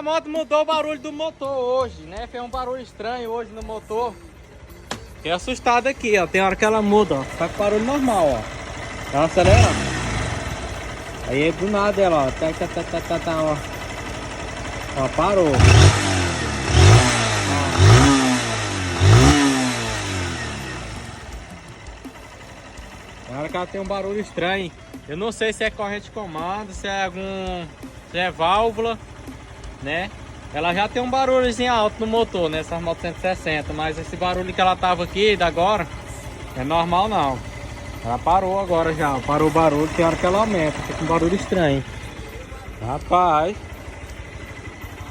moto mudou o barulho do motor hoje, né? Fez um barulho estranho hoje no motor. Fiquei assustado aqui, ó. Tem hora que ela muda, ó. Tá com barulho normal, ó. Ela acelera. Aí do nada ela, ó. Ó. Ó, parou. Tem hora que ela tem um barulho estranho. Eu não sei se é corrente de comando, se é se é válvula, né? Ela já tem um barulhozinho alto no motor, né? Essas motos 160, mas esse barulho que ela tava aqui, da agora, é normal não. Ela parou agora já, parou o barulho, tem hora que ela aumenta, fica um barulho estranho. Rapaz,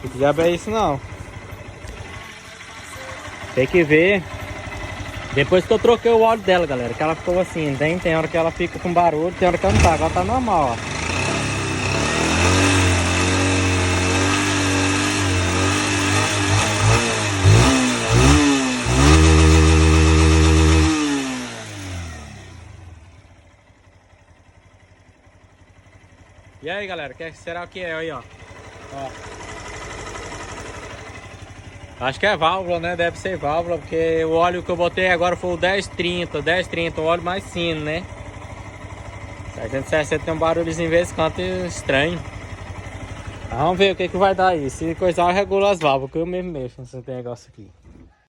se quiser ver isso não. Tem que ver. Depois que eu troquei o óleo dela, galera, que ela ficou assim, tem hora que ela fica com barulho, tem hora que ela não tá, agora tá normal, ó. E aí, galera, será o que é aí, ó? Acho que é válvula, né? Deve ser válvula, porque o óleo que eu botei agora foi o 1030, o óleo mais fino, né? 760 tem um barulhozinho em vez em quando estranho. Vamos ver o que vai dar aí. Se coisar, eu regulo as válvulas, que eu mesmo mexo nesse negócio aqui.